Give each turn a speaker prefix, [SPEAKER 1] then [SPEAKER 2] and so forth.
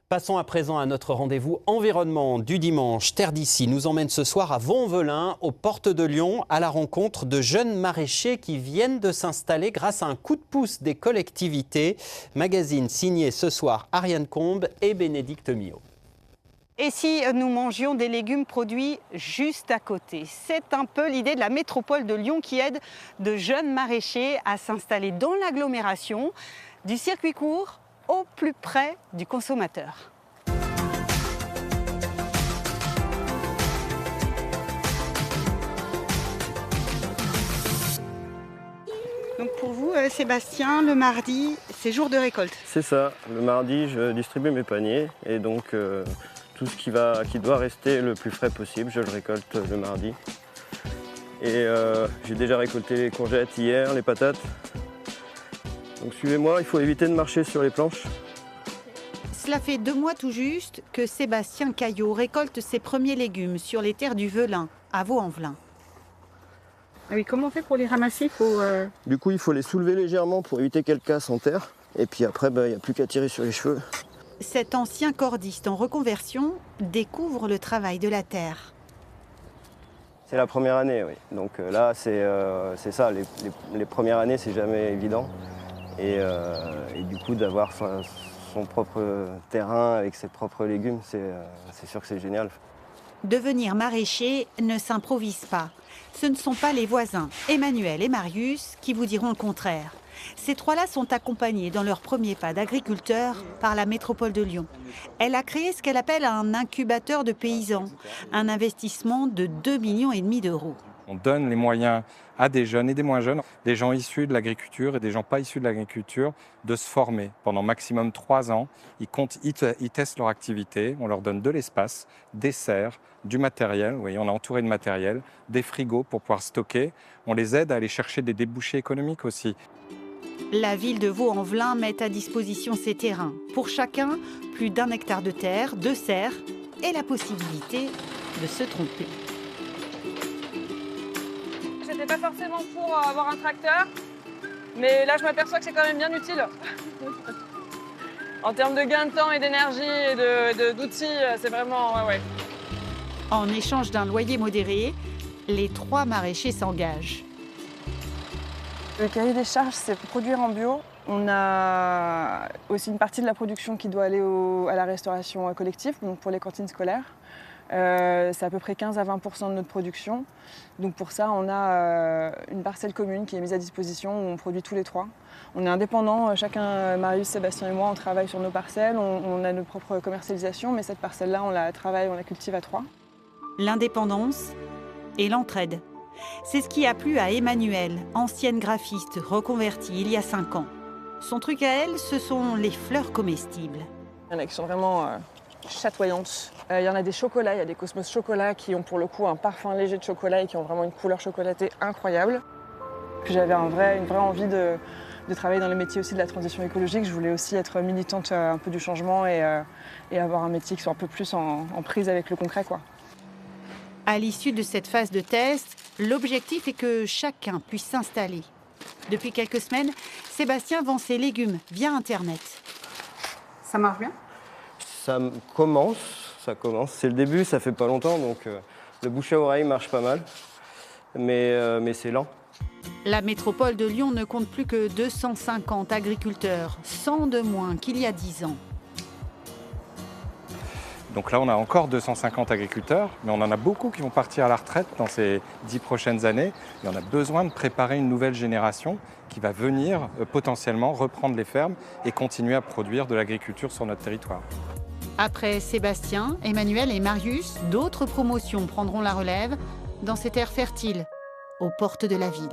[SPEAKER 1] Passons à présent à notre rendez-vous environnement du dimanche. Terre d'ici nous emmène ce soir à Vaux-en-Velin, aux portes de Lyon, à la rencontre de jeunes maraîchers qui viennent de s'installer grâce à un coup de pouce des collectivités. Magazine signé ce soir Ariane Combe et Bénédicte Millot.
[SPEAKER 2] Et si nous mangions des légumes produits juste à côté? C'est un peu l'idée de la métropole de Lyon qui aide de jeunes maraîchers à s'installer dans l'agglomération, du circuit court au plus près du consommateur. Donc pour vous, Sébastien, le mardi, c'est jour de récolte?
[SPEAKER 3] C'est ça, le mardi je distribue mes paniers et donc tout ce qui doit rester le plus frais possible, je le récolte le mardi. Et j'ai déjà récolté les courgettes hier, les patates. Donc suivez-moi, il faut éviter de marcher sur les planches.
[SPEAKER 2] Cela fait 2 mois tout juste que Sébastien Caillot récolte ses premiers légumes sur les terres du Velin, à Vaux-en-Velin. Ah oui, comment on fait pour les ramasser?
[SPEAKER 3] Du coup, il faut les soulever légèrement pour éviter qu'elles cassent en terre. Et puis après, il n'y a plus qu'à tirer sur les cheveux.
[SPEAKER 2] Cet ancien cordiste en reconversion découvre le travail de la terre.
[SPEAKER 3] C'est la première année, oui. Donc là, c'est ça, les premières années, c'est jamais évident. Et du coup, d'avoir son propre terrain avec ses propres légumes, c'est sûr que c'est génial.
[SPEAKER 2] Devenir maraîcher ne s'improvise pas. Ce ne sont pas les voisins, Emmanuel et Marius, qui vous diront le contraire. Ces trois-là sont accompagnés dans leur premier pas d'agriculteur par la métropole de Lyon. Elle a créé ce qu'elle appelle un incubateur de paysans, un investissement de 2,5 millions d'euros.
[SPEAKER 4] On donne les moyens à des jeunes et des moins jeunes, des gens issus de l'agriculture et des gens pas issus de l'agriculture, de se former pendant maximum 3 ans. Ils testent leur activité, on leur donne de l'espace, des serres, du matériel, oui, on est entouré de matériel, des frigos pour pouvoir stocker. On les aide à aller chercher des débouchés économiques aussi.
[SPEAKER 2] La ville de Vaux-en-Velin met à disposition ses terrains. Pour chacun, plus d'1 hectare de terre, 2 serres et la possibilité de se tromper.
[SPEAKER 5] J'étais pas forcément pour avoir un tracteur, mais là je m'aperçois que c'est quand même bien utile. En termes de gain de temps et d'énergie et d'outils, c'est vraiment... ouais.
[SPEAKER 2] En échange d'un loyer modéré, les 3 maraîchers s'engagent.
[SPEAKER 5] Le cahier des charges, c'est produire en bio. On a aussi une partie de la production qui doit aller à la restauration collective, donc pour les cantines scolaires. C'est à peu près 15 à 20% de notre production. Donc pour ça, on a une parcelle commune qui est mise à disposition où on produit tous les 3. On est indépendants, chacun, Marius, Sébastien et moi, on travaille sur nos parcelles, on a nos propres commercialisations, mais cette parcelle-là, on la travaille, on la cultive à 3.
[SPEAKER 2] L'indépendance et l'entraide. C'est ce qui a plu à Emmanuel, ancienne graphiste reconvertie il y a 5 ans. Son truc à elle, ce sont les fleurs comestibles.
[SPEAKER 5] Il y en a qui sont vraiment chatoyantes. Il y en a des chocolats, il y a des Cosmos chocolat qui ont pour le coup un parfum léger de chocolat et qui ont vraiment une couleur chocolatée incroyable. Puis j'avais une vraie envie de travailler dans les métiers aussi de la transition écologique. Je voulais aussi être militante un peu du changement et avoir un métier qui soit un peu plus en prise avec le concret, quoi.
[SPEAKER 2] À l'issue de cette phase de test, l'objectif est que chacun puisse s'installer. Depuis quelques semaines, Sébastien vend ses légumes via Internet. Ça marche bien?
[SPEAKER 3] Ça commence. C'est le début, ça fait pas longtemps, donc le bouche à oreille marche pas mal, mais c'est lent.
[SPEAKER 2] La métropole de Lyon ne compte plus que 250 agriculteurs, 100 de moins qu'il y a 10 ans.
[SPEAKER 4] Donc là, on a encore 250 agriculteurs, mais on en a beaucoup qui vont partir à la retraite dans ces 10 prochaines années. Et on a besoin de préparer une nouvelle génération qui va venir potentiellement reprendre les fermes et continuer à produire de l'agriculture sur notre territoire.
[SPEAKER 2] Après Sébastien, Emmanuel et Marius, d'autres promotions prendront la relève dans ces terres fertiles, aux portes de la ville.